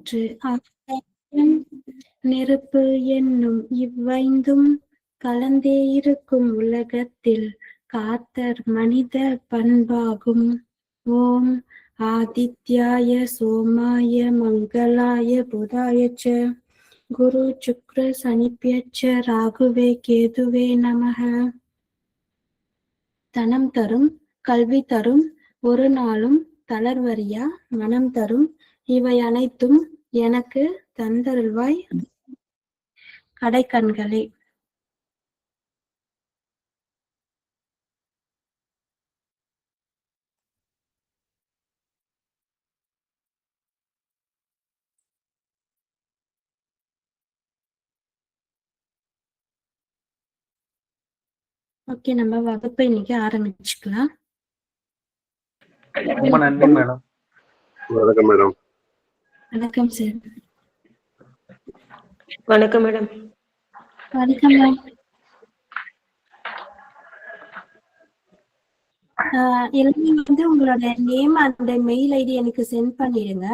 காற்று ஆகாயம் நெருப்பு என்னும் இவ்வைந்தும் கலந்தே இருக்கும் உலகத்தில் காத்தற் மனித பண்பாகும். ஓம் ஆதித்யாய சோமாய மங்களாய புதாயச்ச குரு சுக்ர சனிப்யச்ச ராகுவே கேதுவே நமக. தனம் தரும் கல்வி தரும் ஒரு நாளும் தளர்வறியா மனம் தரும் இவை அனைத்தும் எனக்கு தந்தருள்வாய் கடைக்கண்களே. ஓகே, நம்ம வகுப்பை இன்னைக்கு ஆரம்பிச்சுக்கலாம். ரொம்ப நன்றி மேடம். வணக்கம் மேடம். வணக்கம் சார். வணக்கம் மேடம். வணக்கம் மேம். எல்லாரும் வந்து உங்களோட நேம் அந்த மெயில் ஐடி எனக்கு சென்ட் பண்ணிடுங்க.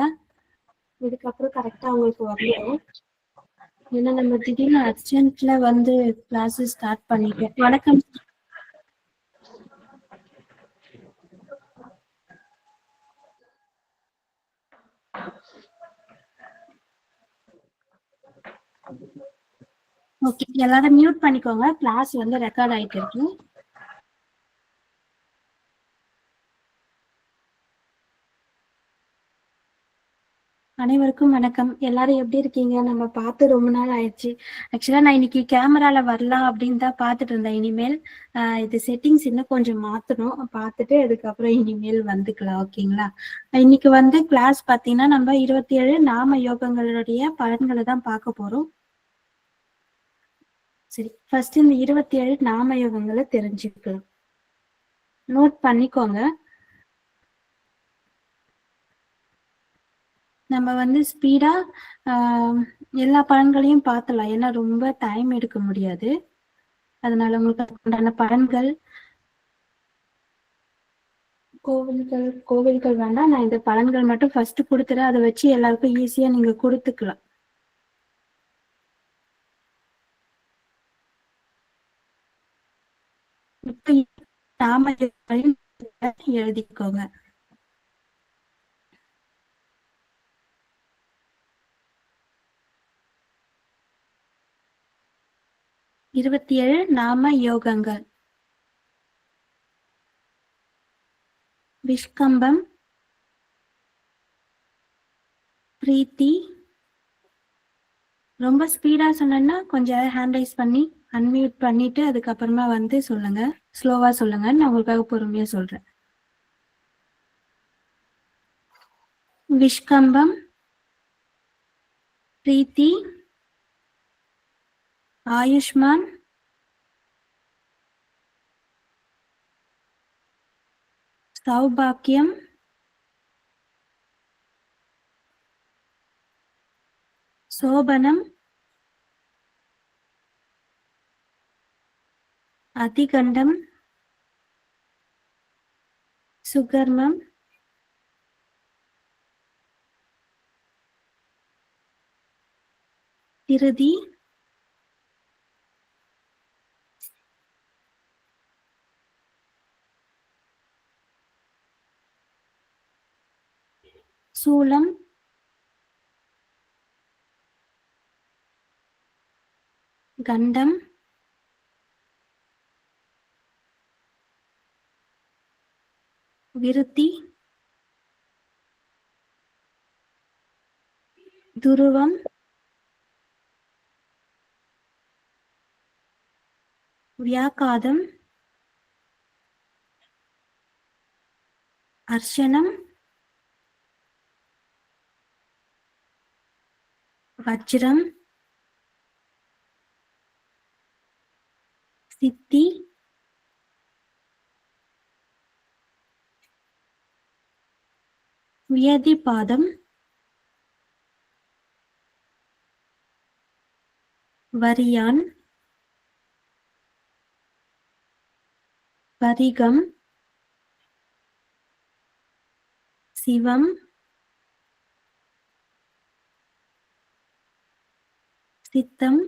இதுக்கப்புறம் கரெக்டா உங்களுக்கு வரணும். ஏன்னா நம்ம திடீர்னு அர்ஜென்ட்ல வந்து கிளாஸஸ் ஸ்டார்ட் பண்ணிட்டோம். வணக்கம். ஓகே, எல்லாரும் மியூட் பண்ணிக்கோங்க. கிளாஸ் வந்து ரெக்கார்ட் ஆயிட்டு இருக்கு. அனைவருக்கும் வணக்கம். எல்லாரும் எப்படி இருக்கீங்க? நம்ம பார்த்து ரொம்ப நாள் ஆயிடுச்சு. ஆக்சுவலா நான் இன்னைக்கு கேமரால வரலாம் அப்படின்னு தான் பார்த்துட்டு இருந்தேன். இனிமேல் இது செட்டிங்ஸ் இன்னும் கொஞ்சம் மாத்தணும். பார்த்துட்டு அதுக்கப்புறம் இனிமேல் வந்துக்கலாம். ஓகேங்களா? இன்னைக்கு வந்து கிளாஸ் பார்த்தீங்கன்னா நம்ம 27 நாம யோகங்களுடைய பலன்களை தான் பார்க்க போறோம். சரி, ஃபர்ஸ்ட் இந்த 27 நாம யோகங்களை தெரிஞ்சுக்கலாம். நோட் பண்ணிக்கோங்க. நம்ம வந்து ஸ்பீடா எல்லா பலன்களையும் பார்த்தலாம். ஏன்னா ரொம்ப டைம் எடுக்க முடியாது. அதனால உங்களுக்கு உண்டான பலன்கள் கோவில்கள் வேண்டாம். நான் இந்த பலன்கள் மட்டும் ஃபர்ஸ்ட் கொடுத்துறேன். அதை வச்சு எல்லாருக்கும் ஈஸியா நீங்க கொடுத்துக்கலாம். இப்ப நாம எழுதிக்கோங்க. இருபத்தி 27 நாம யோகங்கள். விஷ்கம்பம், பிரீத்தி. ரொம்ப ஸ்பீடா சொன்னா கொஞ்சம் ஹேண்ட் ரைஸ் பண்ணி அன்மியூட் பண்ணிட்டு அதுக்கப்புறமா வந்து சொல்லுங்க. ஸ்லோவா சொல்லுங்க, நான் உங்களுக்காக பொறுமையா சொல்றேன். விஷ்கம்பம், பிரீத்தி, ஆயுஷ்மான், சௌபாக்கியம், சோபனம், அதிகண்டம், சுகர்மம், திருதி, சூலம், கண்டம், விருத்தி, துருவம், வியாக்காதம், அர்ச்சனம், வஜ்ரம், சித்தி, வியதிபாதம், வரியான், வரிகம், சிவம், சித்தம்,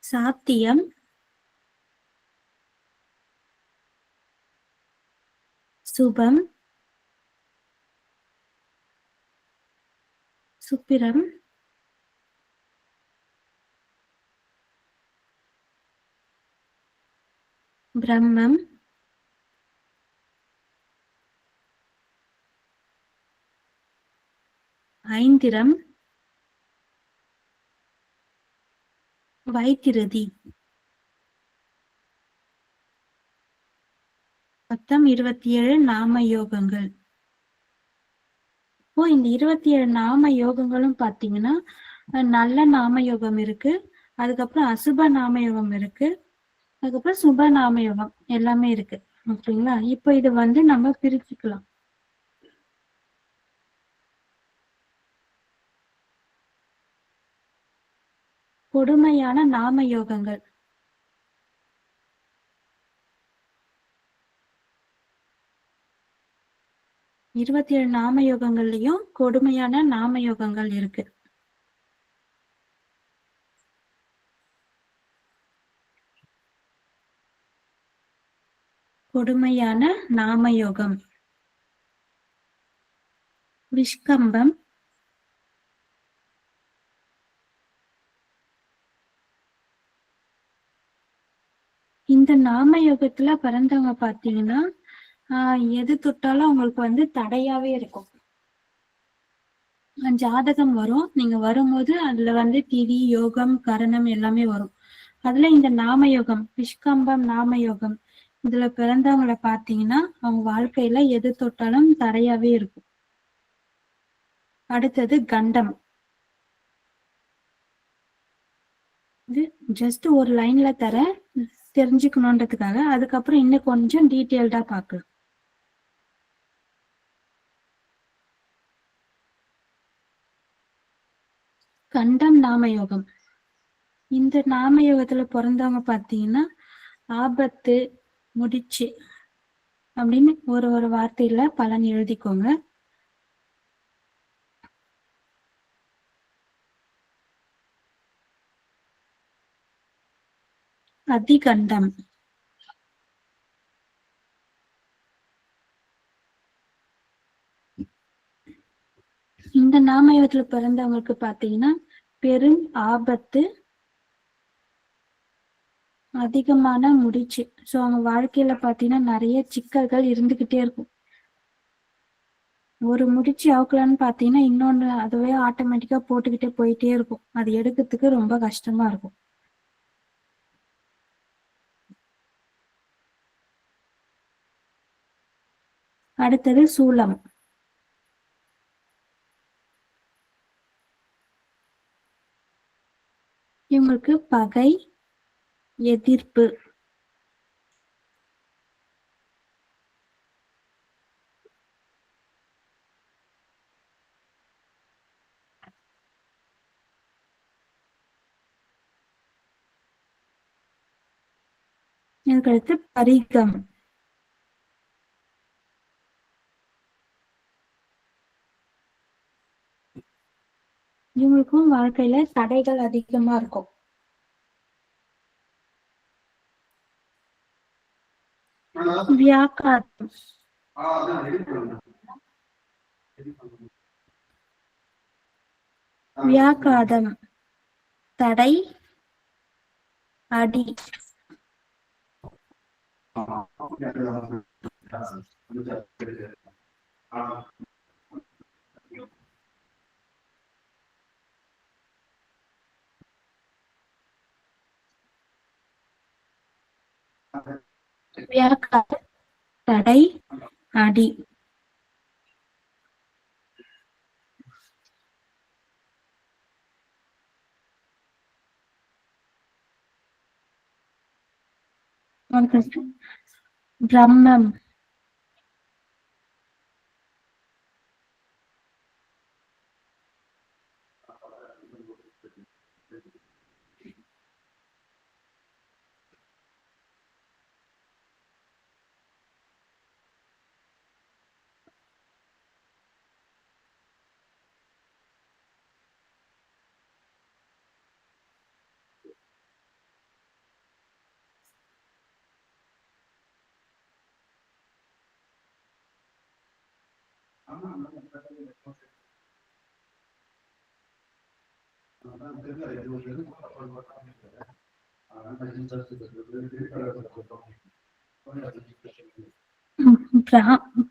சாத்தியம், சுபம், சுப்பிரம், பிரம்மம், ஐந்திரம், வைத்திருதி. மொத்தம் 27 நாம யோகங்கள். இப்போ இந்த 27 நாம யோகங்களும் பாத்தீங்கன்னா நல்ல நாம யோகம் இருக்கு, அதுக்கப்புறம் அசுப நாம யோகம் இருக்கு, அதுக்கப்புறம் சுப நாம யோகம் எல்லாமே இருக்கு. ஓகேங்களா? இப்போ இது நம்ம பிரிச்சுக்கலாம். கொடுமையான நாம யோகங்கள். 27 நாம யோகங்கள்லயும் கொடுமையான நாம யோகங்கள் இருக்கு. கொடுமையான நாம யோகம்: விஷ்கம்பம், இந்த நாம யோகத்துல பிறந்தவங்க பாத்தீங்கன்னா எது தொட்டாலும் அவங்களுக்கு தடையாவே இருக்கும். ஜாதகம் வரும், நீங்க வரும்போது அதுல திதி யோகம் கரணம் எல்லாமே வரும். அதுல இந்த நாம யோகம் விஷ்கம்பம் நாம யோகம் இதுல பிறந்தவங்களை பாத்தீங்கன்னா அவங்க வாழ்க்கையில எது தொட்டாலும் தடையாவே இருக்கும். அடுத்தது கண்டம். இது ஜஸ்ட் ஒரு லைன்ல தெரிஞ்சுக்கணுன்றதுக்காக, அதுக்கப்புறம் இன்னும் கொஞ்சம் டீட்டெயில்டா பார்க்கலாம். கண்டம் நாமயோகம். இந்த நாமயோகத்துல பிறந்தவங்க பாத்தீங்கன்னா ஆபத்து, முடிச்சு அப்படின்னு ஒரு ஒரு வார்த்தையில பலன் எழுதிக்கோங்க. அதிகண்டம். இந்த நாமயோகத்துல பிறந்தவங்களுக்கு பாத்தீங்கன்னா பெரும் ஆபத்து, அதிகமான முடிச்சு. சோ அவங்க வாழ்க்கையில பாத்தீங்கன்னா நிறைய சிக்கல்கள் இருந்துகிட்டே இருக்கும். ஒரு முடிச்சு அவுக்கலான்னு பாத்தீங்கன்னா இன்னொன்னு அதுவே ஆட்டோமேட்டிக்கா போட்டுக்கிட்டே போயிட்டே இருக்கும். அது எடுக்கிறதுக்கு ரொம்ப கஷ்டமா இருக்கும். அடுத்தது சூலம். இவங்களுக்கு பகை, எதிர்ப்பு. இதுக்கடுத்து பரிகம். இவங்களுக்கும் வாழ்க்கையில தடைகள் அதிகமா இருக்கும். வியாக்காதம். வியாக்காதம் தடை, அடி. வியாக்காதம் தடை, அடி. பிரம்மம்.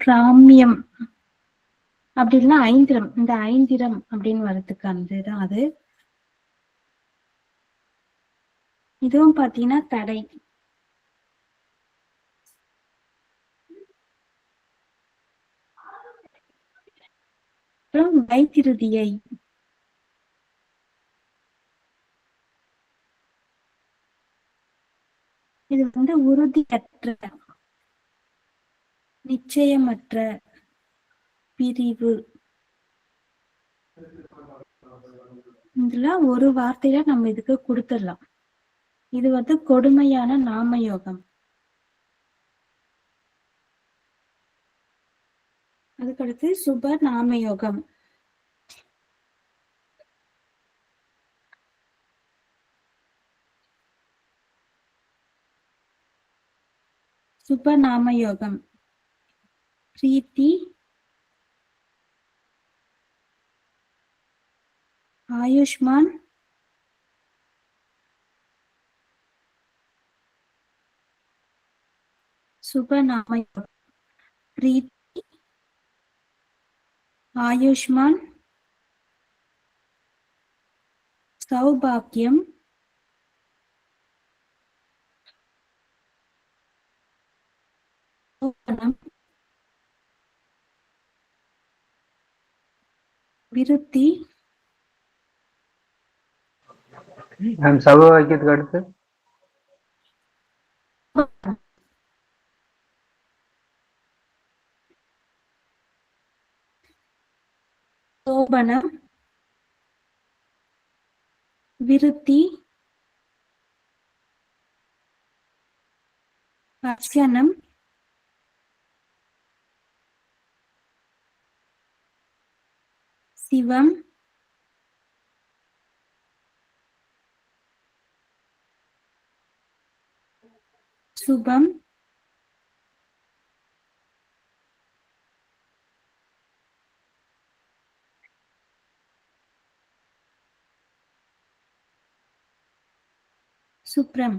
பிராமியம் அப்படி இல்லைன்னா ஐந்திரம். இந்த ஐந்திரம் அப்படின்னு வர்றதுக்கு அதுதான் அது. இதுவும் பாத்தீங்கன்னா தடை. அப்புறம் வைத்திருதியை. இது உறுதியற்ற, நிச்சயமற்ற, பிரிவு. இதுல ஒரு வார்த்தையில நம்ம இதுக்கு கொடுத்துடலாம். இது கொடுமையான நாமயோகம். அதுக்கடுத்து சுப நாமயோகம். சுப நாமயோகம் பிரீத்தி, ஆயுஷ்மான், சுப நாமயோகம் பிரீத்தி, ஆயுஷ்மான், சௌபாக்கியம், விருத்தி. சௌபாக்கியத்துக்கு அடுத்து சோபனம், விருத்தி, பர்ஷனம், சிவம், சுபம், சுப்ரம்.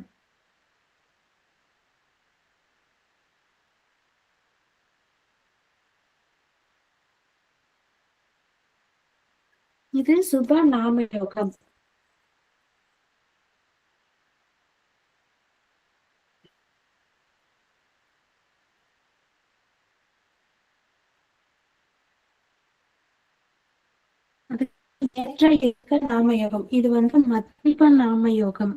இது சுப நாமயோகம். அது ஏற்ற இயக்க நாமயோகம். இது மத்திப நாமயோகம்.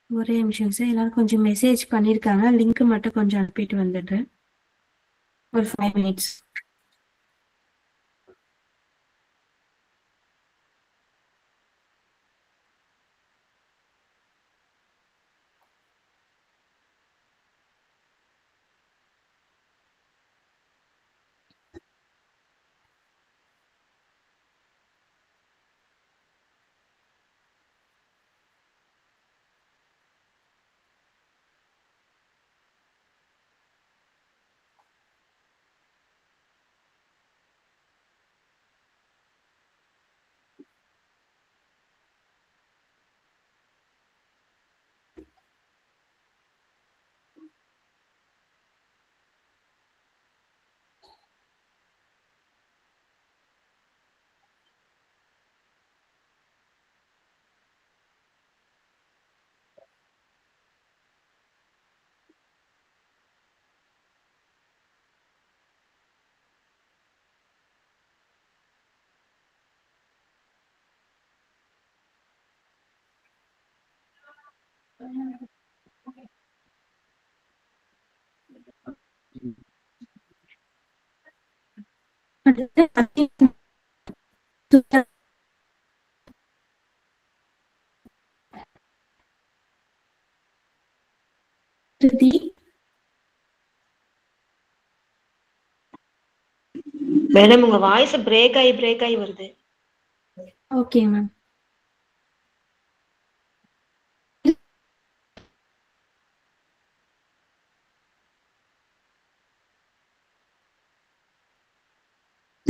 ஒரே நிமிஷம் சார், எல்லாரும் கொஞ்சம் மெசேஜ் பண்ணிருக்காங்க. லிங்க் மட்டும் கொஞ்சம் அனுப்பிட்டு வந்துடுறேன். ஒரு 5 minutes. மேடம் உங்க வாய்ஸ் பிரேக் ஆகி வருது. Okay ma'am.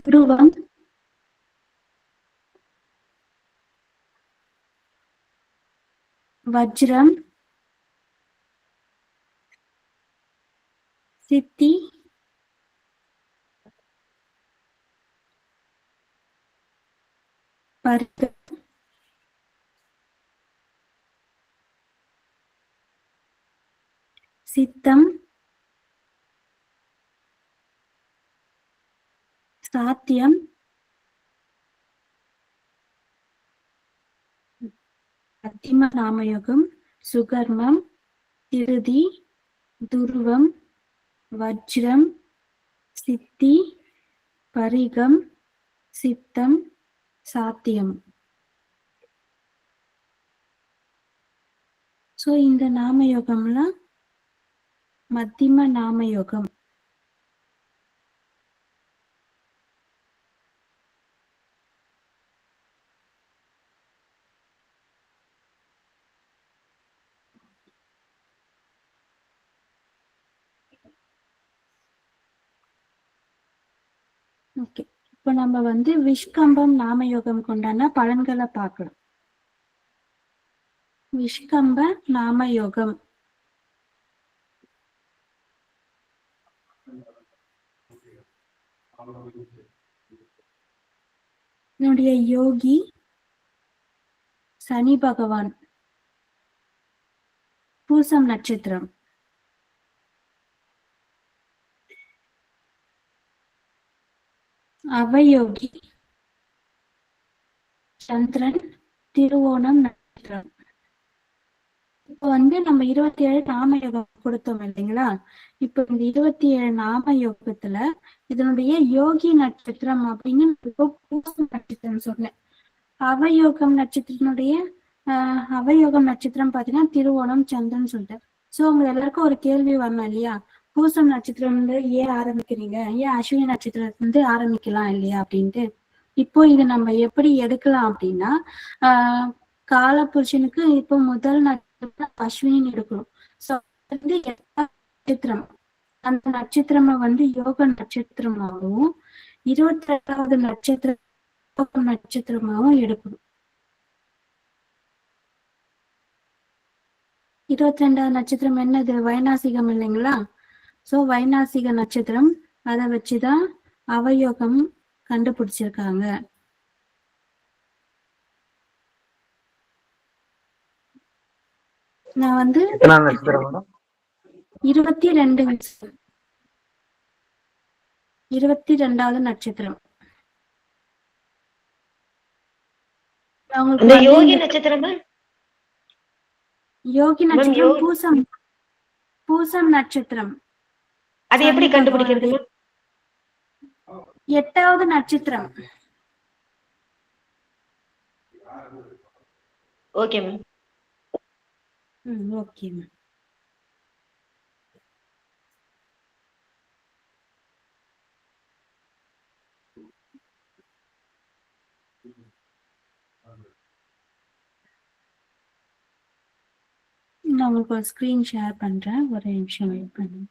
துருவம், வஜ்ரம், சித்தி, பருத்து, சித்தம், சாத்தியம், மத்தியம நாமயோகம், சுகர்மம், திருதி, துருவம், வஜ்ரம், சித்தி, பரிகம், சித்தம், சாத்தியம். சோ இந்த நாமயோகம்லாம் மத்தியம நாமயோகம். ஓகே, இப்ப நம்ம விஷ்கம்பம் நாமயோகம் கொண்டான பலன்களை பார்க்கலாம். விஷ்கம்ப நாமயோகம் என்னுடைய யோகி சனி பகவான், பூசம் நட்சத்திரம். அவயோகி சந்திரன், திருவோணம் நட்சத்திரம். இப்ப நம்ம 27 நாம யோகம் கொடுத்தோம் இல்லைங்களா? இப்ப இந்த 27 நாம யோகத்துல இதனுடைய யோகி நட்சத்திரம் அப்படின்னு பூசம் நட்சத்திரம் சொன்னேன். அவயோகம் நட்சத்திரத்தினுடைய அவயோகம் நட்சத்திரம் பாத்தீங்கன்னா திருவோணம் சந்திரன் சொல்லிட்டேன். சோ உங்க எல்லாருக்கும் ஒரு கேள்வி வரணும் இல்லையா? பூசம் நட்சத்திரம் ஏன் ஆரம்பிக்கிறீங்க, ஏன் அஸ்வினி நட்சத்திரத்துல ஆரம்பிக்கலாம் இல்லையா அப்படின்ட்டு. இப்போ இது நம்ம எப்படி எடுக்கலாம் அப்படின்னா, கால புருஷனுக்கு இப்போ முதல் நட்சத்திரம் அஸ்வினி எடுக்கணும். சோ நட்சத்திரம், அந்த நட்சத்திரம் யோக நட்சத்திரமாகவும் 22வது நட்சத்திரமாகவும் எடுக்கணும். 22வது நட்சத்திரம் என்னது? வைநாசிகம் இல்லைங்களா? சோ வைநாசிக நட்சத்திரம், அதை வச்சுதான் அவயோகம் கண்டுபிடிச்சிருக்காங்க. நான் 22வது நட்சத்திரம். யோகி நட்சத்திரம் யோகி நட்சத்திரம் பூசம் நட்சத்திரம். அது எப்படி கண்டுபிடிக்கிறது? 8வது நட்சத்திரம். Okay ma'am. Okay ma'am. நான் உங்களுக்கு ஒரு ஸ்கிரீன் ஷேர் பண்றேன், ஒரு நிமிஷம் வெயிட் பண்ணுங்க.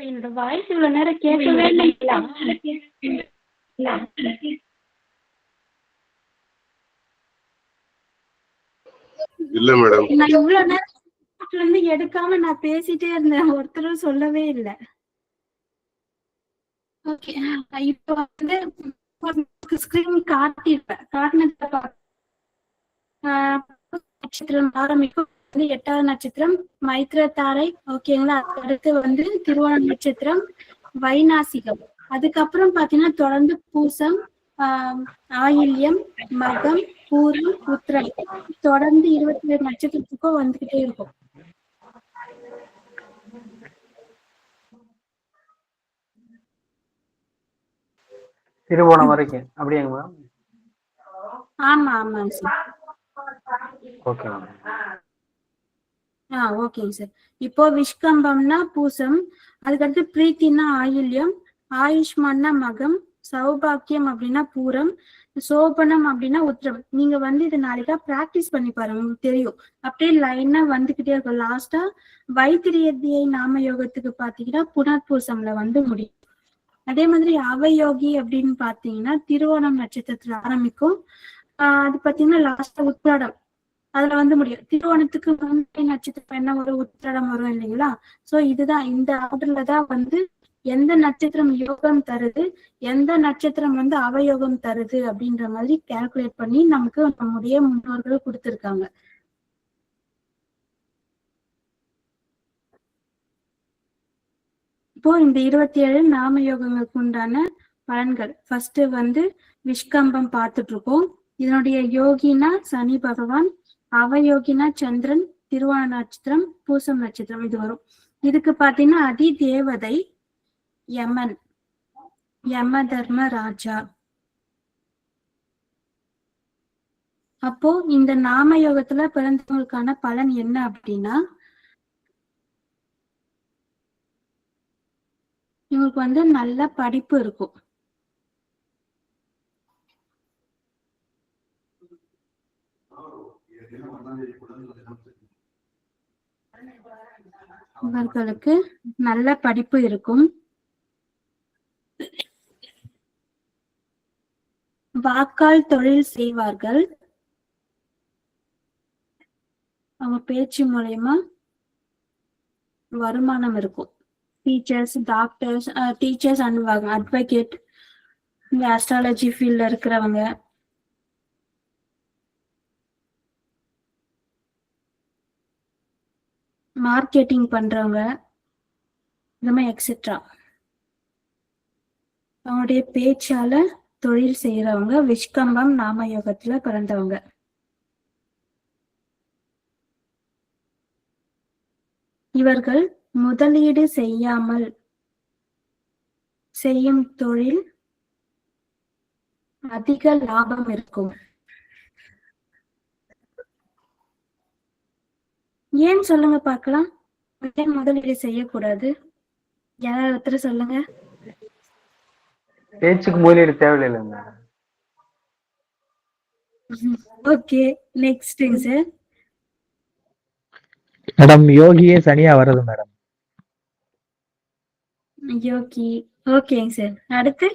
என்னோட வாய்ஸ் இவ்வளவு நேரம் கேட்கவே இல்லைங்களா? இல்ல மேடம். நான் இவ்வளவு நேரத்துல இருந்து எடுக்காம நான் பேசிட்டே இருந்தேன், ஒருத்தரும் சொல்லவே இல்லை. ஓகே, இப்ப வந்து ஸ்கிரீன் காட்டியிருப்பேன். காட்டினதுக்கு நட்சத்திரம் ஆரம்பிக்கும். 8வது நட்சத்திரம் மைத்ரதாரை. ஓகேங்களா? அடுத்து வந்து திருவோண நட்சத்திரம், வைநாசிகம். அதுக்கப்புறம் பாத்தீங்கன்னா தொடர்ந்து பூசம், ஆயில்யம், மகம், பூரம், உத்திரம், தொடர்ந்து 27 நட்சத்திரத்துக்கும் வந்துகிட்டே இருக்கும். திருவோணம் வரைக்கும் அப்படியாங்க மேம்? ஆமா ஆமாங்க சார். Okay ma'am. ஓகேங்க சார். இப்போ விஷ்கம்பம்னா பூசம், அதுக்கடுத்து பிரீத்தின்னா ஆயில்யம், ஆயுஷ்மான்னா மகம், சௌபாக்கியம் அப்படின்னா பூரம், சோபனம் அப்படின்னா உத்திரம். நீங்க வந்து இது நாளைக்கா பிராக்டிஸ் பண்ணி பாருங்க, உங்களுக்கு தெரியும். அப்படியே லைனா வந்துகிட்டே இருக்கும். லாஸ்டா வைத்திரியத்தியை நாம யோகத்துக்கு பாத்தீங்கன்னா புனர்பூசம்ல வந்து முடியும். அதே மாதிரி அவயோகி அப்படின்னு பாத்தீங்கன்னா திருவோணம் நட்சத்திரத்துல ஆரம்பிக்கும். அது பாத்தீங்கன்னா லாஸ்டா உத்திராடம் அதுல வந்து முடியும். திருவோணத்துக்கு முந்தைய நட்சத்திரம் என்ன வரும்? உத்திராடம் வரும் இல்லைங்களா? சோ இதுதான், இந்த ஆர்டர்ல தான் வந்து எந்த நட்சத்திரம் யோகம் தருது, எந்த நட்சத்திரம் வந்து அவயோகம் தருது அப்படின்ற மாதிரி கால்குலேட் பண்ணி நமக்கு நம்முடைய முன்னோர்கள் கொடுத்திருக்காங்க. இப்போ இந்த 27 நாம யோகங்களுக்கு உண்டான பலன்கள். ஃபர்ஸ்ட் வந்து விஷ்கம்பம் பார்த்துட்டு இருக்கோம். இதனுடைய யோகினா சனி பகவான், அவயோகினா சந்திரன், திருவோண நட்சத்திரம், பூசம் நட்சத்திரம் இது வரும். இதுக்கு பாத்தீங்கன்னா அதி தேவதை யமன், யம தர்ம ராஜா. அப்போ இந்த நாம யோகத்துல பிறந்தவங்களுக்கான பலன் என்ன அப்படின்னா, இவங்களுக்கு வந்து நல்ல படிப்பு இருக்கும். இவர்களுக்கு நல்ல படிப்பு இருக்கும். வாக்கால் தொழில் செய்வார்கள். அவங்க பேச்சு மூலயமா வருமானம் இருக்கும். Teachers, doctors, teachers and advocate, இந்த அஸ்ட்ராலஜி ஃபீல்ட்ல இருக்கிறவங்க, மார்க்கெட்டிங் பண்றவங்க, இந்த மாதிரி எக்ஸெட்ரா. அவங்களுடைய பேச்சால தொழில் செய்யறவங்க விஷ்கம்பம் நாம யோகத்துல பிறந்தவங்க. இவர்கள் முதலீடு செய்யாமல் செய்யும் தொழில் அதிக லாபம் இருக்கும். ஏன் சொல்லுங்க பார்க்கலாம்? ஏன் முதலீடு செய்யக்கூடாது? யாராவது ஒருத்தர் சொல்லுங்க. பேச்சுக்கு முதலீடு தேவையில்லைங்க. ஓகே, நெக்ஸ்ட்ங்க சார். மேடம் யோகியே சனியா வருது மேடம். யோகி, ஓகேங்க சார். அடுத்து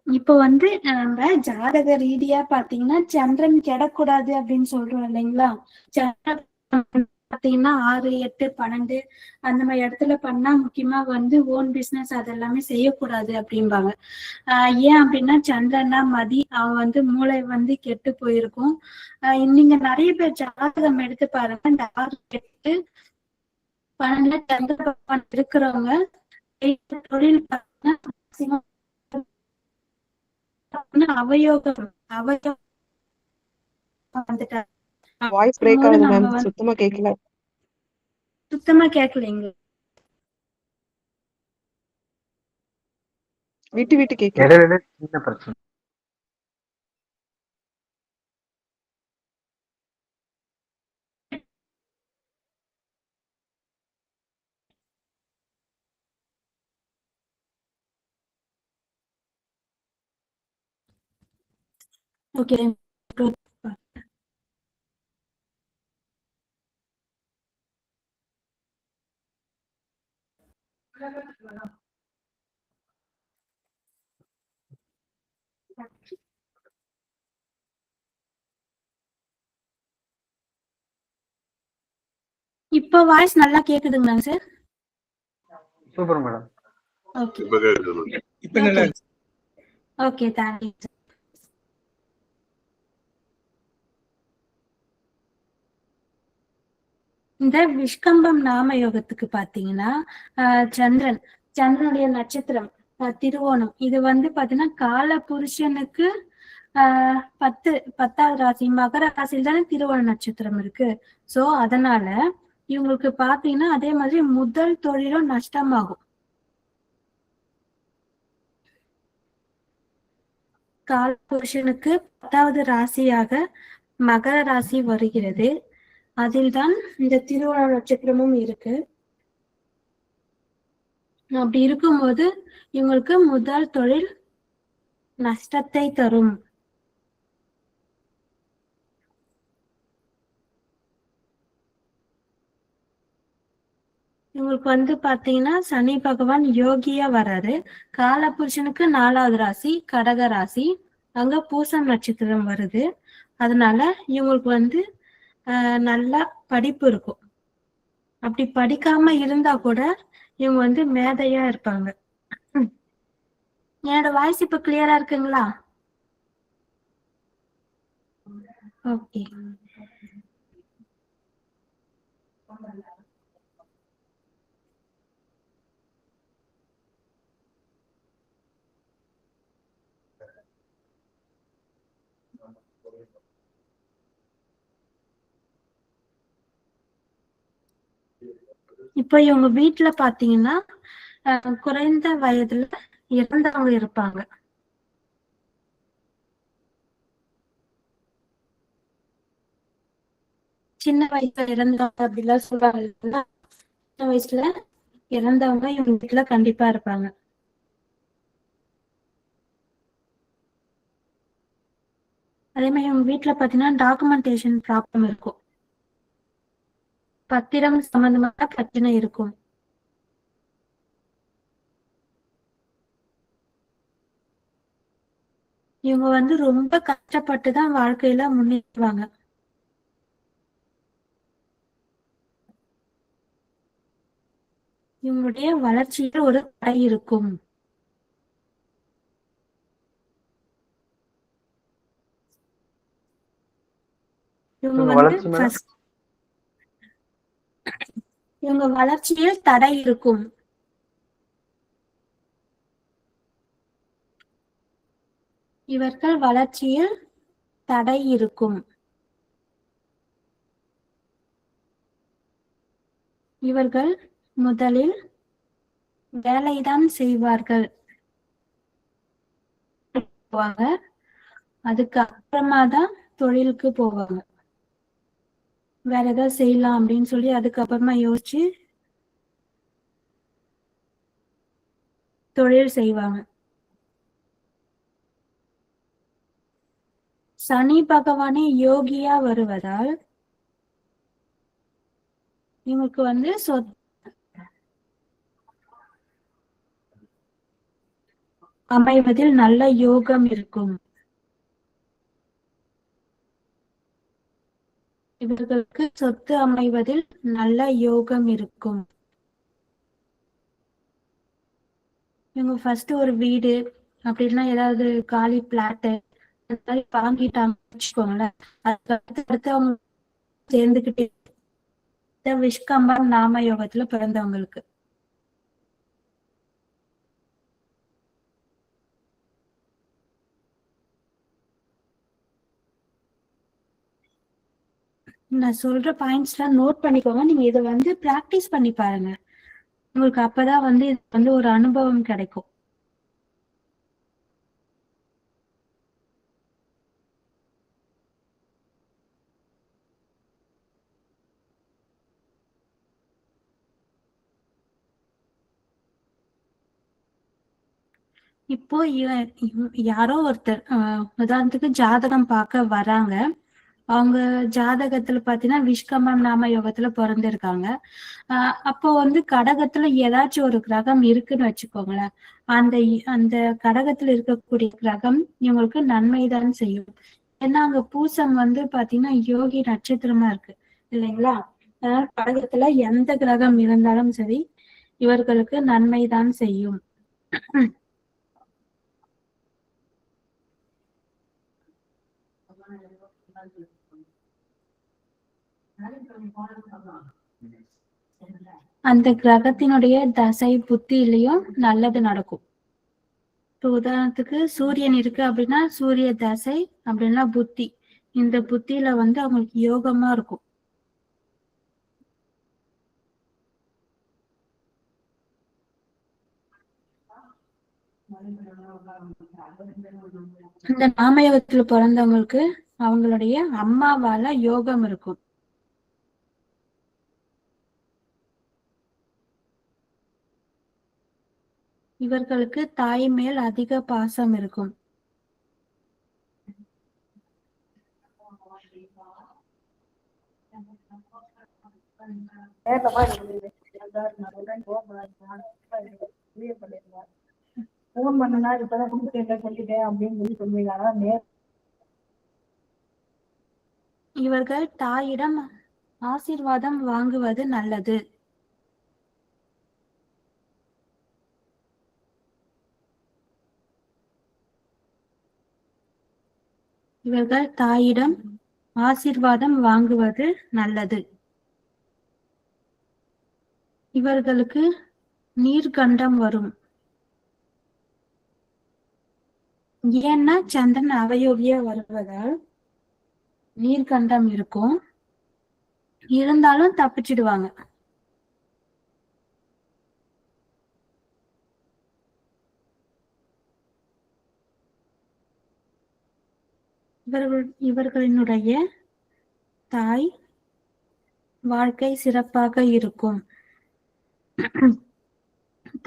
இப்போ வந்து நம்ம ஜாதக ரீதியா பாத்தீங்கன்னா சந்திரன் கெடக்கூடாது அப்படின்னு சொல்றோம் இல்லைங்களா? சந்திரன் பாத்தீங்கன்னா 6, 8, 12 அந்த மாதிரி இடத்துல பண்ணா முக்கியமா வந்து ஓன் பிசினஸ் அதெல்லாமே செய்யக்கூடாது அப்படிம்பாங்க. ஏன் அப்படின்னா சந்திரன்னா மதி, அவன் வந்து மூளை வந்து கெட்டு போயிருக்கும். நீங்க நிறைய பேர் ஜாதகம் எடுத்து பாருங்க. இந்த 6, 8, 12 சந்திர பகவான் இருக்கிறவங்க தொழில் பார்த்தீங்கன்னா அவயோகம் வந்துட்டார். வாய்ஸ் பிரேக் ஆகுது மேம், சுத்தமா கேட்கல. சுத்தமா கேட்கலைங்க. விட்டு விட்டு கேட்கல. இடையில சின்ன பிரச்சனை. ஓகே, இப்போ வாய்ஸ் நல்லா கேக்குதுங்களா சார்? Super madam. ஓகே இப்ப கேக்குது மேடம். இப்ப நல்லா இருக்கு. Okay thank you sir. இந்த விஷ்கம்பம் நாம யோகத்துக்கு பாத்தீங்கன்னா சந்திரனுடைய நட்சத்திரம் திருவோணம். இது வந்து பாத்தீங்கன்னா கால புருஷனுக்கு பத்தாவது ராசி மகர ராசியில் தானே திருவோண நட்சத்திரம் இருக்கு. சோ அதனால இவங்களுக்கு பாத்தீங்கன்னா அதே மாதிரி முதல் தொழிலும் நஷ்டமாகும். கால புருஷனுக்கு 10வது ராசியாக மகர ராசி வருகிறது. அதில்தான் இந்த திருவோண நட்சத்திரமும் இருக்கு. அப்படி இருக்கும்போது இவங்களுக்கு முதல் தொழில் நஷ்டத்தை தரும். இவங்களுக்கு வந்து பாத்தீங்கன்னா சனி பகவான் யோகியா வராரு. காலபுருஷனுக்கு 4வது ராசி கடக ராசி, அங்க பூசம் நட்சத்திரம் வருது. அதனால இவங்களுக்கு வந்து நல்லா படிப்பு இருக்கும். அப்படி படிக்காம இருந்தா கூட இவங்க வந்து மேதையா இருப்பாங்க. என்னோட வாய்ஸ் இப்ப கிளியரா இருக்குங்களா? ஓகே. இப்ப இவங்க வீட்டுல பாத்தீங்கன்னா குறைந்த வயதுல இறந்தவங்க இருப்பாங்க. சின்ன வயசுல இறந்தவங்க அப்படிலாம் சொல்றாங்க. சின்ன வயசுல இறந்தவங்க இவங்க வீட்டுல கண்டிப்பா இருப்பாங்க. அதே மாதிரி இவங்க வீட்டுல பாத்தீங்கன்னா டாக்குமெண்டேஷன் ப்ராப்ளம் இருக்கும். பத்திரம் சம்பந்தமான பிரச்சனை இருக்கும். இவங்க வந்து ரொம்ப கஷ்டப்பட்டுதான் வாழ்க்கையில முன்னேறுவாங்க. இவங்களுடைய வளர்ச்சியில் ஒரு தடை இருக்கும். இவங்க வளர்ச்சியில் தடை இருக்கும். இவர்கள் வளர்ச்சியில் தடை இருக்கும். இவர்கள் முதலில் வேலைதான் செய்வார்கள். அதுக்கு அப்புறமா தான் தொழிலுக்கு போவாங்க. வேற ஏதாவது செய்யலாம் அப்படின்னு சொல்லி அதுக்கப்புறமா யோசிச்சு தொழில் செய்வாங்க. சனி பகவானே யோகியா வருவதால் இவங்களுக்கு வந்து அமைவதில் நல்ல யோகம் இருக்கும். இவர்களுக்கு சொத்து அமைவதில் நல்ல யோகம் இருக்கும். இவங்க ஃபர்ஸ்ட் ஒரு வீடு அப்படின்னா ஏதாவது காலி பிளாட் வாங்கிட்டாங்க வச்சுக்கோங்களேன். அடுத்து அவங்க சேர்ந்துகிட்டே விஷ்கம்பம் நாம யோகத்துல பிறந்தவங்களுக்கு நான் சொல்ற பாயிண்ட்ஸ் எல்லாம் நோட் பண்ணிக்கோங்க. நீங்க இதை வந்து பிராக்டிஸ் பண்ணி பாருங்க. உங்களுக்கு அப்பதான் வந்து இது வந்து ஒரு அனுபவம் கிடைக்கும். இப்போ யாரோ ஒருத்தர் உதாரணத்துக்கு ஜாதகம் பார்க்க வராங்க. அவங்க ஜாதகத்துல பாத்தீங்கன்னா விஷ்கம்பம் நாம யோகத்துல பிறந்திருக்காங்க. அப்போ கடகத்துல ஏதாச்சும் ஒரு கிரகம் இருக்குன்னு வச்சுக்கோங்களேன். அந்த கடகத்துல இருக்கக்கூடிய கிரகம் இவங்களுக்கு நன்மைதான் செய்யும். ஏன்னா அங்க பூசம் பாத்தீங்கன்னா யோகி நட்சத்திரமா இருக்கு இல்லைங்களா? அதனால கடகத்துல எந்த கிரகம் இருந்தாலும் சரி இவர்களுக்கு நன்மைதான் செய்யும். அந்த கிரகத்தினுடைய தசை புத்தியிலையும் நல்லது நடக்கும். இப்போ உதாரணத்துக்கு சூரியன் இருக்கு அப்படின்னா சூரிய தசை அப்படின்னா புத்தி, இந்த புத்தியில அவங்களுக்கு யோகமா இருக்கும். இந்த நாமயோகத்துல பிறந்தவங்களுக்கு அவங்களுடைய அம்மாவால யோகம் இருக்கும். இவர்களுக்கு தாய் மேல் அதிக பாசம் இருக்கும். இவர்கள் தாயிடம் ஆசீர்வாதம் வாங்குவது நல்லது. இவர்கள் தாயிடம் ஆசீர்வாதம் வாங்குவது நல்லது. இவர்களுக்கு நீர்கண்டம் வரும். ஏன்னா சந்திரன் அவயோகியா வருவதால் நீர்கண்டம் இருக்கும். இருந்தாலும் தப்பிச்சிடுவாங்க. இவர்களினுடைய தாய் வாழ்க்கை சிறப்பாக இருக்கும்.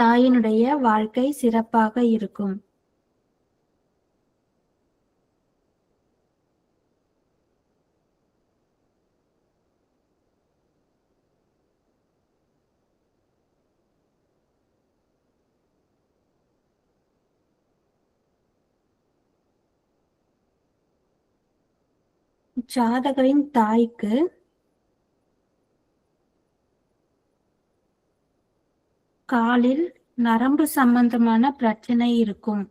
தாயினுடைய வாழ்க்கை சிறப்பாக இருக்கும். ஜாதகரின் தாய்க்கு காலில் நரம்பு சம்பந்தமான பிரச்சனை இருக்கும்.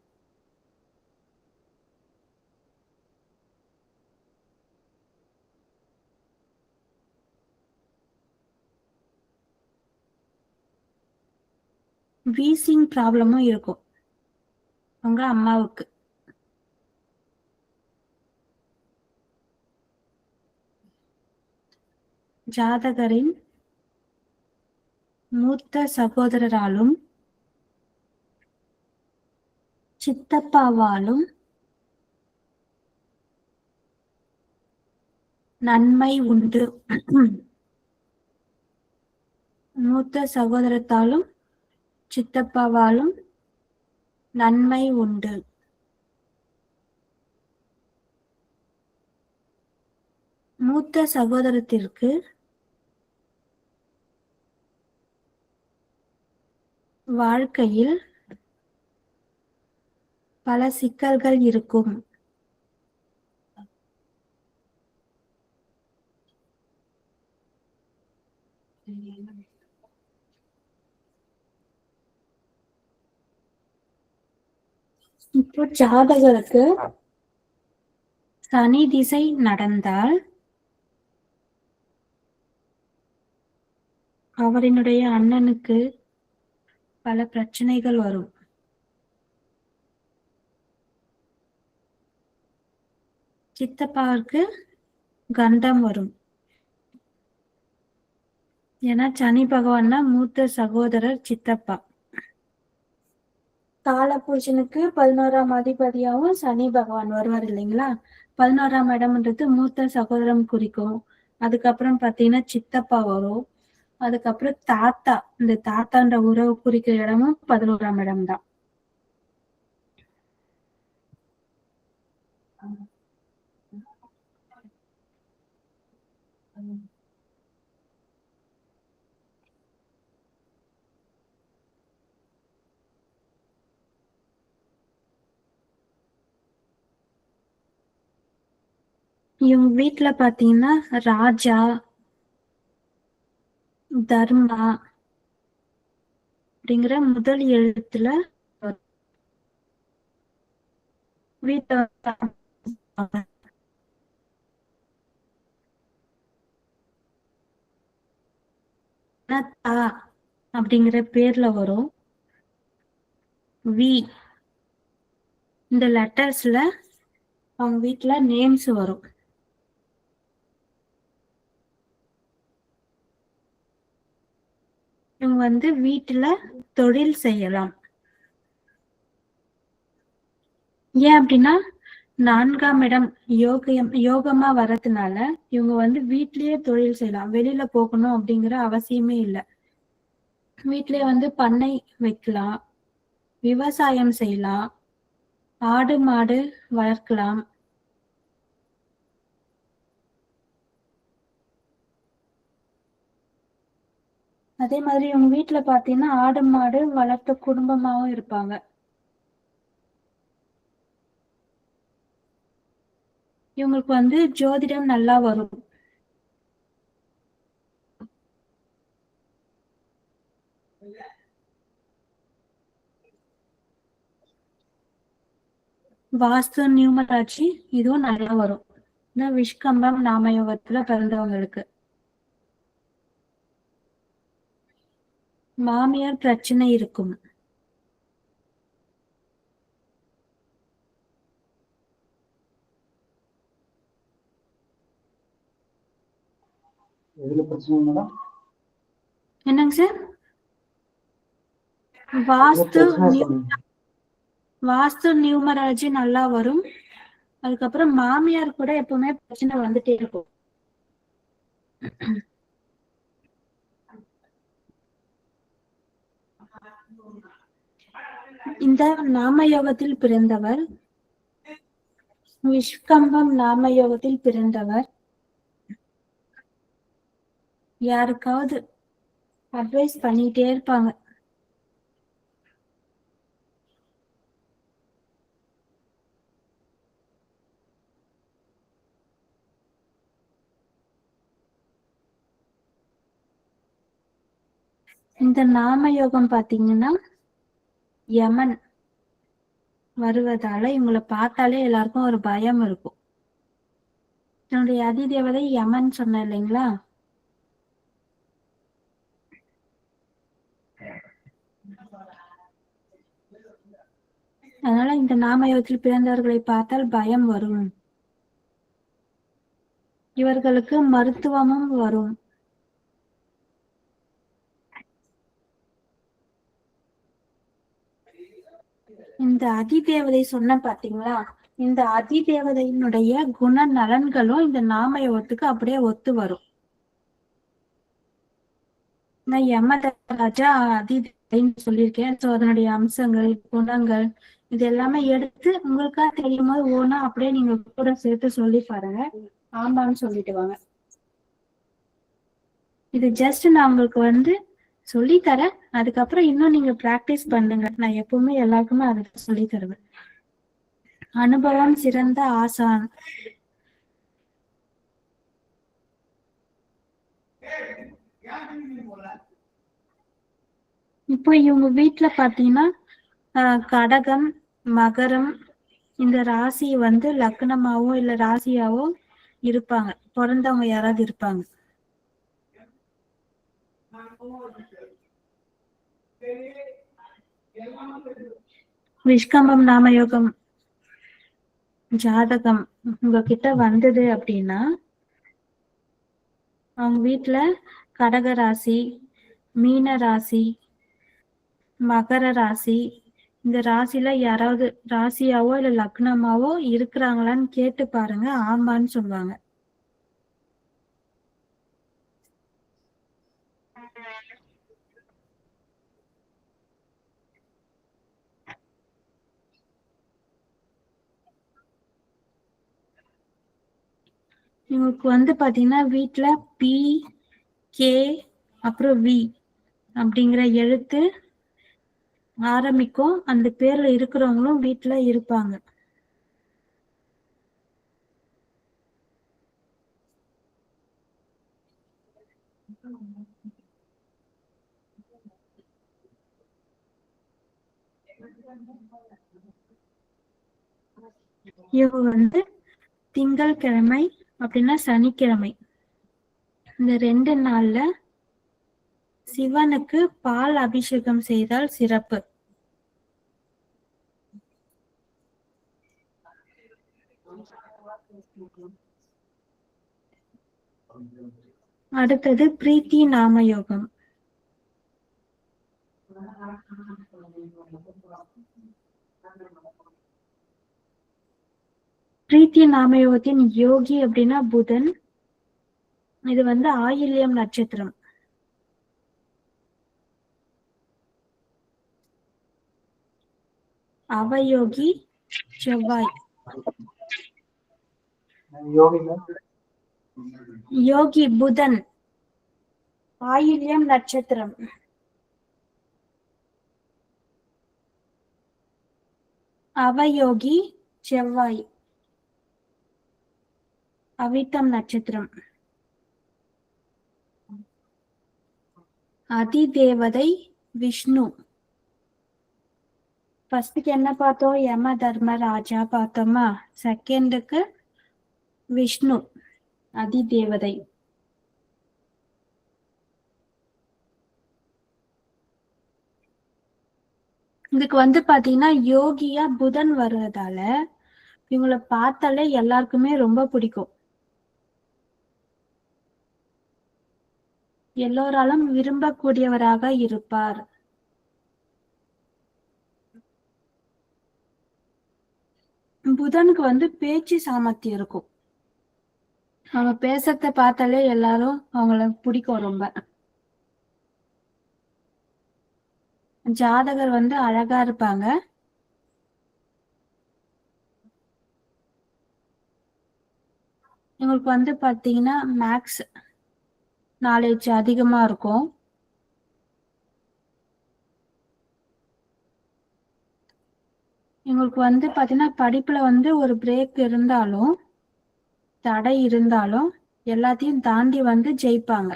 வீசிங் ப்ராப்ளமும் இருக்கும் உங்க அம்மாவுக்கு. ஜாதகரின் மூத்த சகோதரராலும் சித்தப்பாவாலும் நன்மை உண்டு. மூத்த சகோதரத்தாலும் சித்தப்பாவாலும் நன்மை உண்டு. மூத்த சகோதரத்திற்கு வாழ்க்கையில் பல சிக்கல்கள் இருக்கும். இப்போ ஜாதகருக்கு சனி திசை நடந்தால் அவரினுடைய அண்ணனுக்கு பல பிரச்சனைகள் வரும். சித்தப்பாவுக்கு கண்டம் வரும். ஏன்னா சனி பகவான்னா மூத்த சகோதரர் சித்தப்பா. காலபுருஷனுக்கு 11ஆம் அதிபதியாவும் சனி பகவான் வருவார் இல்லைங்களா? 11ஆம் இடம்ன்றது மூத்த சகோதரம் குறிக்கும். அதுக்கப்புறம் பாத்தீங்கன்னா சித்தப்பா வரும். அதுக்கப்புறம் தாத்தா, இந்த தாத்தான்ற உறவு குறிக்கிற இடமும் 11ஆம் இடம் தான். இவங்க வீட்ல பாத்தீங்கன்னா ராஜா, தர்மா அப்படிங்கிற முதல் எழுத்துல வரும். வீட்ல தா அப்படிங்கிற பேர்ல வரும். வி இந்த லெட்டர்ஸ்ல அவங்க வீட்ல நேம்ஸ் வரும். இவங்க வந்து வீட்டுல தொழில் செய்யலாம். ஏன் அப்படின்னா 4ஆம் இடம் யோகமா வர்றதுனால இவங்க வந்து வீட்லயே தொழில் செய்யலாம். வெளியில போகணும் அப்படிங்கிற அவசியமே இல்லை. வீட்லயே வந்து பண்ணை வைக்கலாம், விவசாயம் செய்யலாம், ஆடு மாடு வளர்க்கலாம். அதே மாதிரி இவங்க வீட்டுல பாத்தீங்கன்னா ஆடு மாடு வளர்த்த குடும்பமாவும் இருப்பாங்க. இவங்களுக்கு வந்து ஜோதிடம் நல்லா வரும். வாஸ்து நியூமராட்சி இதுவும் நல்லா வரும். விஷ்கம்பம் நாமயோகத்துல பிறந்தவங்களுக்கு. மாமியார் பிரச்சனை இருக்கும். என்னங்க சார்? வாஸ்து நியூமராலஜி நல்லா வரும். அதுக்கப்புறம் மாமியார் கூட எப்பவுமே பிரச்சனை வந்துட்டே இருக்கும். இந்த நாமயோகத்தில் பிறந்தவர், விஷ்கம்பம் நாமயோகத்தில் பிறந்தவர் யாருக்காவது அட்வைஸ் பண்ணிட்டே இருப்பாங்க. இந்த நாமயோகம் பாத்தீங்கன்னா யமன் வருவதால இவங்களை பார்த்தாலே எல்லாருக்கும் ஒரு பயம் இருக்கும். என்னுடைய அதிதேவதை யமன் சொன்ன இல்லைங்களா? அதனால இந்த நாமயோகத்தில் பிறந்தவர்களை பார்த்தால் பயம் வரும். இவர்களுக்கு மருத்துவமும் வரும். இந்த அதிதேவதை சொன்ன பாத்தீங்களா, இந்த அதிதேவதையினுடைய குண நலன்களும் இந்த நாமயோகத்துக்கு அப்படியே ஒத்து வரும். நான் யமதராஜா அதிதேவதைன்னு சொல்லியிருக்கேன். சோ அதனுடைய அம்சங்கள், குணங்கள் இது எல்லாமே எடுத்து உங்களுக்கா தெரியும் போது ஓனா அப்படியே நீங்க கூட சேர்த்து சொல்லி பாருங்க. ஆமான்னு சொல்லிட்டு வாங்க. இது ஜஸ்ட் நான் உங்களுக்கு வந்து சொல்லி தரேன். அதுக்கப்புறம் இன்னும் நீங்க பிராக்டிஸ் பண்ணுங்க. நான் எப்பவுமே எல்லாருக்குமே அதை சொல்லி தருவேன். அனுபவம் சிறந்த ஆசான். இப்போ இவங்க வீட்டுல பாத்தீங்கன்னா கடகம், மகரம் இந்த ராசி வந்து லக்னமாவோ இல்ல ராசியாவோ இருப்பாங்க. பிறந்தவங்க யாராவது இருப்பாங்க. விஷ்கம்பம் நாமயோகம் ஜாதகம் உங்ககிட்ட வந்தது அப்படின்னா அவங்க வீட்டுல கடக ராசி, மீன ராசி, மகர ராசி இந்த ராசில யாராவது ராசியாவோ இல்ல லக்னமாவோ இருக்கிறாங்களான்னு கேட்டு பாருங்க. ஆமான்னு சொல்லுவாங்க. இவங்களுக்கு வந்து பாத்தீங்கன்னா வீட்டுல பி, கே அப்புறம் வி அப்படிங்கிற எழுத்து ஆரம்பிக்கும். அந்த பேர்ல இருக்கிறவங்களும் வீட்டுல இருப்பாங்க. இவங்க வந்து திங்கட்கிழமை அப்படின்னா சனிக்கிழமை இந்த 2 நாள்ல சிவனுக்கு பால் அபிஷேகம் செய்தால் சிறப்பு. அடுத்தது பிரீத்தி நாமயோகம். பிரீத்தி நாமயோகத்தின் யோகி அப்படின்னா புதன். இது வந்து ஆயில்யம் நட்சத்திரம். அவயோகி செவ்வாய். யோகிங்க யோகி புதன், ஆயில்யம் நட்சத்திரம். அவயோகி செவ்வாய், அவிட்டம் நட்சத்திரம். அதிதேவதை விஷ்ணு. ஃபர்ஸ்ட்க்கு என்ன பார்த்தோம்? யம தர்ம ராஜா பார்த்தோமா? செகண்டுக்கு விஷ்ணு அதிதேவதை. இதுக்கு வந்து பாத்தீங்கன்னா யோகியா புதன் வர்றதால இவங்களை பார்த்தாலே எல்லாருக்குமே ரொம்ப பிடிக்கும். எல்லோராலும் விரும்பக்கூடியவராக இருப்பார். புதனுக்கு வந்து பேச்சு சாமர்த்தியம் இருக்கும். அவங்க பேசறத பார்த்தாலே எல்லாரும் அவங்கள பிடிக்கும் ரொம்ப. ஜாதகர் வந்து அழகா இருப்பாங்க. இவங்களுக்கு வந்து பாத்தீங்கன்னா மேக்ஸ் நாலேஜ் அதிகமா இருக்கும். இவங்களுக்கு வந்து பாத்தீங்கன்னா படிப்புல வந்து ஒரு பிரேக் இருந்தாலும் தடை இருந்தாலும் எல்லாத்தையும் தாண்டி வந்து ஜெயிப்பாங்க.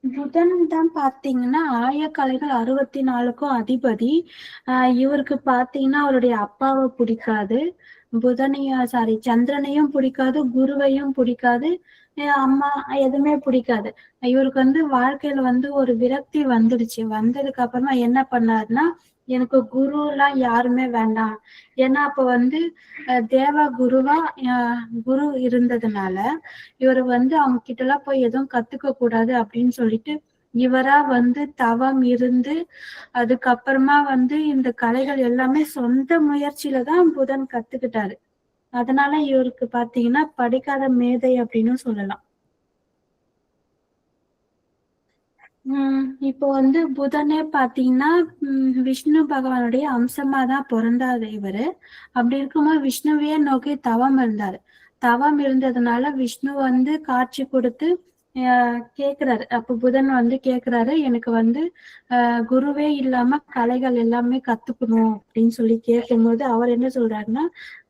புதன் தான் பாத்தீங்கன்னா ஆயக்கலைகள் 64க்கும் அதிபதி. இவருக்கு பாத்தீங்கன்னா அவருடைய அப்பாவை பிடிக்காது, சந்திரனையும் பிடிக்காது, குருவையும் பிடிக்காது, அம்மா எதுவுமே பிடிக்காது. இவருக்கு வந்து வாழ்க்கையில வந்து ஒரு விரக்தி வந்துடுச்சு. வந்ததுக்கு அப்புறமா என்ன பண்ணாருன்னா, எனக்கு குரு எல்லாம் யாருமே வேண்டாம். ஏன்னா அப்ப வந்து தேவ குருவா குரு இருந்ததுனால இவர் வந்து அவங்க கிட்ட எல்லாம் போய் எதுவும் கத்துக்க கூடாது அப்படின்னு சொல்லிட்டு இவரா வந்து தவம் இருந்து அதுக்கப்புறமா வந்து இந்த கலைகள் எல்லாமே சொந்த முயற்சியில தான் புதன் கத்துக்கிட்டாரு. அதனால இவருக்கு பாத்தீங்கன்னா படிக்காத மேதை அப்படின்னு சொல்லலாம். இப்போ வந்து புதனே பாத்தீங்கன்னா விஷ்ணு பகவானுடைய அம்சமா தான் பிறந்தாரு இவரு. அப்படி இருக்கும்போது விஷ்ணுவையே நோக்கி தவம் இருந்தாரு. தவம் இருந்ததுனால விஷ்ணு வந்து காட்சி கொடுத்து கேக்குறாரு. அப்ப புதன் வந்து கேக்குறாரு, எனக்கு வந்து குருவே இல்லாம கலைகள் எல்லாமே கத்துக்கணும் அப்படின்னு சொல்லி கேட்கும்போது அவர் என்ன சொல்றாருன்னா,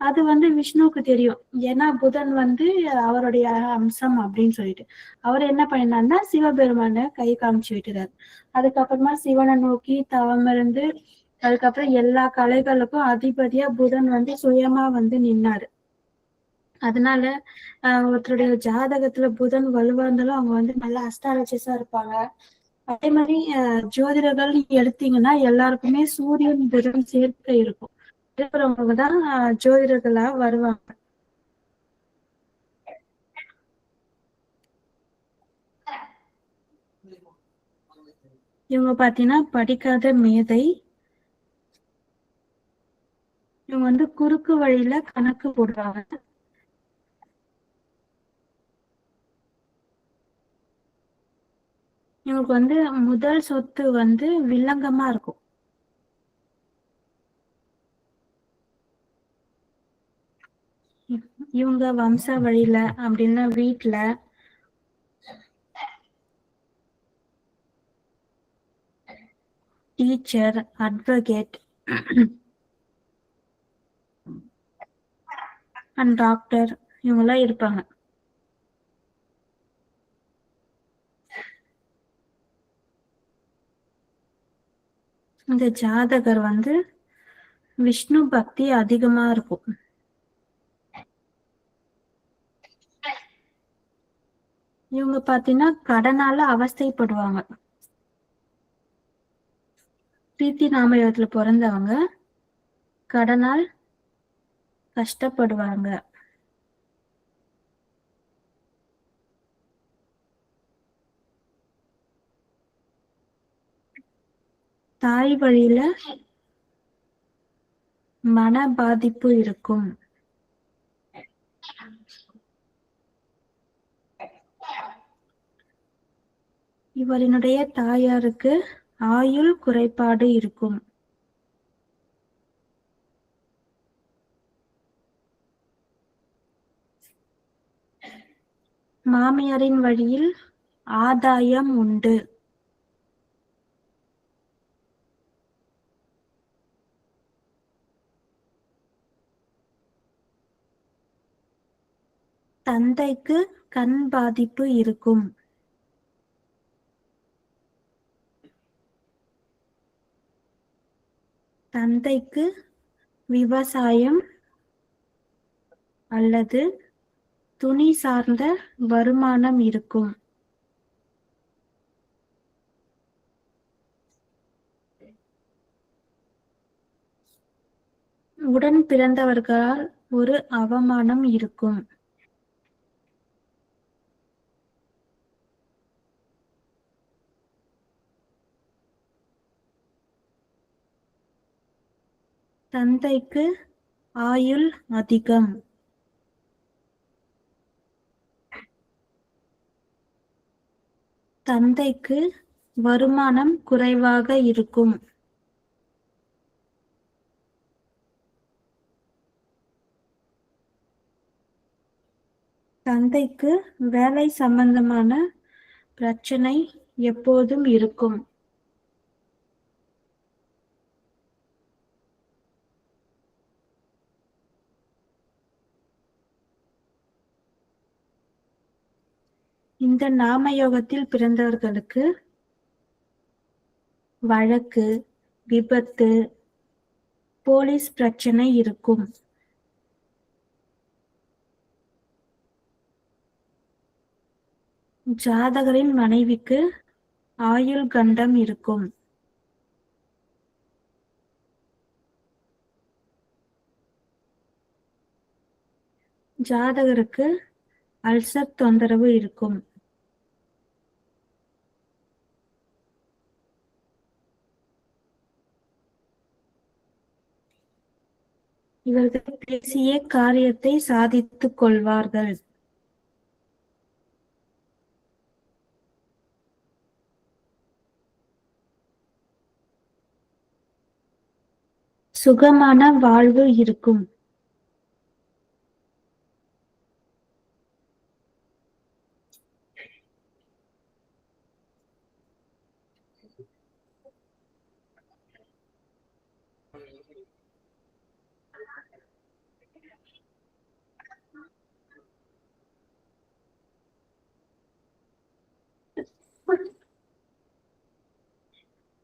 அது வந்து விஷ்ணுவுக்கு தெரியும். ஏன்னா புதன் வந்து அவருடைய அம்சம் அப்படின்னு சொல்லிட்டு அவர் என்ன பண்ணினாருன்னா சிவபெருமான கை காமிச்சு விட்டுறாரு. அதுக்கப்புறமா சிவனை நோக்கி தவம் இருந்து அதுக்கப்புறம் எல்லா கலைகளுக்கும் அதிபதியா புதன் வந்து சுயமா வந்து நின்னாரு. அதனால ஒருத்தருடைய ஜாதகத்துல புதன் வலுவா இருந்தாலும் அவங்க வந்து நல்லா அஸ்ட்ராலஜிஸா இருப்பாங்க. அதே மாதிரி ஜோதிடர்கள் எடுத்தீங்கன்னா எல்லாருக்குமே சூரியன் புதன் சேர்க்கை இருக்கும். இருக்கிறவங்க தான் ஜோதிடர்களா வருவாங்க. இவங்க பாத்தீங்கன்னா படிக்காத மேதை. இவங்க வந்து குறுக்கு வழியில கணக்கு போடுறாங்க. இவங்களுக்கு வந்து முதல் சொத்து வந்து வில்லங்கமா இருக்கும். இவங்க வம்ச வழியில அப்படின்னா வீட்டுல டீச்சர், அட்வொகேட், அண்ட் டாக்டர் இவங்கெல்லாம் இருப்பாங்க. இந்த ஜாதகர் வந்து விஷ்ணு பக்தி அதிகமா இருக்கும். இவங்க பாத்தீங்கன்னா கடனால அவஸ்தைப்படுவாங்க. பிரீத்தி நாமயோகத்துல பிறந்தவங்க கடனால் கஷ்டப்படுவாங்க. தாய் வழியில மன பாதிப்பு இருக்கும். இவரினுடைய தாயாருக்கு ஆயுள் குறைபாடு இருக்கும். மாமியாரின் வழியில் ஆதாயம் உண்டு. தந்தைக்கு கண் பாதிப்பு இருக்கும். தந்தைக்கு விவசாயம் அல்லது துணி சார்ந்த வருமானம் இருக்கும். உடன் பிறந்தவர்களால் ஒரு அவமானம் இருக்கும். தந்தைக்கு ஆயுள் அதிகம். தந்தைக்கு வருமானம் குறைவாக இருக்கும். தந்தைக்கு வேலை சம்பந்தமான பிரச்சனை எப்போதும் இருக்கும். இந்த நாமயோகத்தில் பிறந்தவர்களுக்கு வழக்கு, விபத்து, போலீஸ் பிரச்சனை இருக்கும். ஜாதகரின் மனைவிக்கு ஆயுள் கண்டம் இருக்கும். ஜாதகருக்கு அல்சர் தொந்தரவு இருக்கும். இவர்கள் பேசிய காரியத்தை சாதித்துக் கொள்வார்கள். சுகமான வாழ்வு இருக்கும்.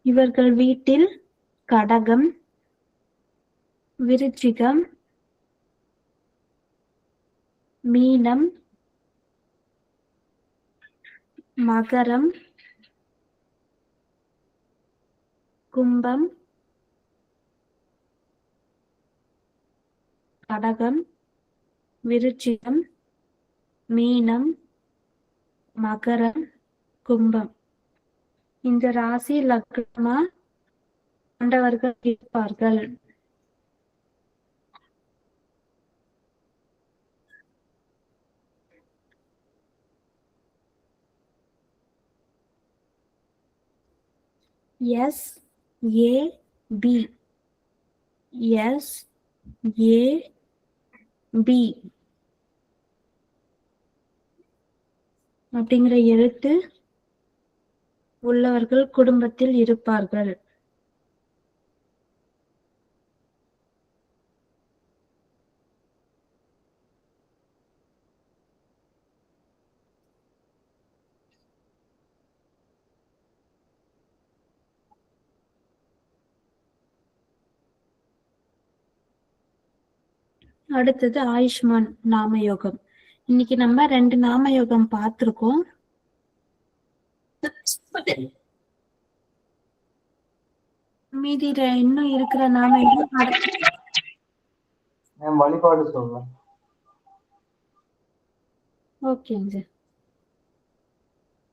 இவர்கள் வீட்டில் கடகம், விருச்சிகம், மீனம், மகரம், கும்பம், கடகம், விருச்சிகம், மீனம், மகரம், கும்பம் இந்த ராசி லக்னமா கொண்டவர்கள் இருப்பார்கள். S A P S A P அப்படிங்கிற எழுத்து உள்ளவர்கள் குடும்பத்தில் இருப்பார்கள். அடுத்தது ஆயுஷ்மான் நாமயோகம். இன்னைக்கு நம்ம 2 நாமயோகம் பார்த்திருக்கோம். மீதி இன்னும் இருக்கிற நாமயோகம் வழிபாடு சொல்றேன். ஓகேங்க சார்.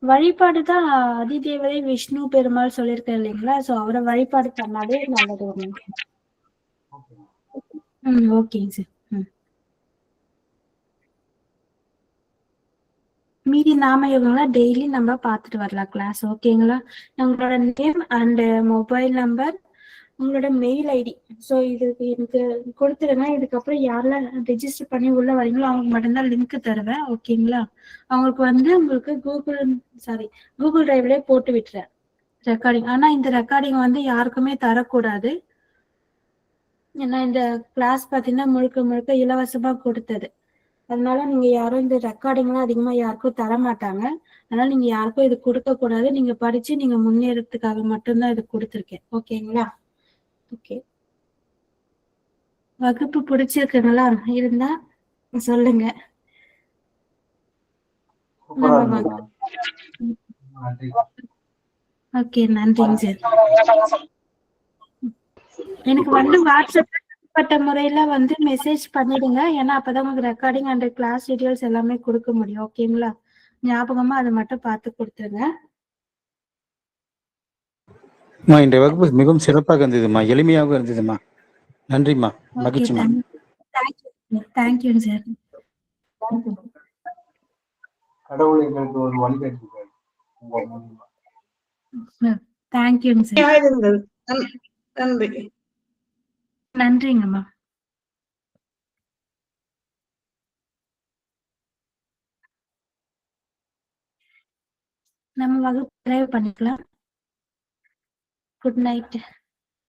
வழிபாடுதான் அதிதேவதை விஷ்ணு பெருமாள் சொல்லியிருக்கேன் இல்லைங்களா? சோ அவரை வழிபாடு பண்ணாலே நல்லது. ஓகேங்க சார். மீதி நாமயோகங்களா டெய்லி நம்ம பார்த்துட்டு வரலாம் கிளாஸ். ஓகேங்களா? உங்களோட நேம் அண்ட் மொபைல் நம்பர், உங்களோட மெயில் ஐடி ஸோ இதுக்கு எனக்கு கொடுத்துருங்க. இதுக்கப்புறம் யாரெல்லாம் ரெஜிஸ்டர் பண்ணி உள்ள வரீங்களோ அவங்களுக்கு மட்டும்தான் லிங்க் தருவேன். ஓகேங்களா? அவங்களுக்கு உங்களுக்கு கூகுள் டிரைவ்லேயே போட்டு விட்டுறேன் ரெக்கார்டிங். ஆனா இந்த ரெக்கார்டிங் யாருக்குமே தரக்கூடாது. ஏன்னா இந்த கிளாஸ் பார்த்தீங்கன்னா முழுக்க முழுக்க இலவசமா கொடுத்தது. அதனால நீங்க யாரும் இந்த ரெக்கார்டிங்லாம் அதிகமா யாருக்கும் தர மாட்டாங்க. அதனால நீங்க யாருக்கும் இது கொடுக்க கூடாது. நீங்க படிச்சு நீங்க முன்னேறதுக்காக மட்டும்தான் இது கொடுத்துருக்கேன். ஓகேங்களா? ஓகே. வகுப்பு பிடிச்சிருக்குங்களா? இருந்தா சொல்லுங்க. ஓகே, நன்றிங்க சார். எனக்கு வாட்ஸ்அப் முறையில மெசேஜ் பண்ணிடுங்க. ஏன்னா அப்பதான் உங்களுக்கு ரெக்கார்டிங் அண்ட் கிளாஸ் டீடைல்ஸ் எல்லாமே கொடுக்க முடியும். ஓகேங்களா? ஞாபகமா அதை மட்டும் பார்த்து கொடுத்துருங்க. இன்றைய வகுப்பு மிகவும் சிறப்பாக இருந்ததுமா, எளிமையாக இருந்ததுமா. நன்றிம்மா, மகிழ்ச்சிமா. Thank you sir. கடவுள் எங்களுக்கு ஒரு வழிகாட்டுகிறார். Thank you sir. நன்றி. நன்றிங்கம்மா. நம்ம வகுப்பு நிறைவு பண்ணிக்கலாம். Good night.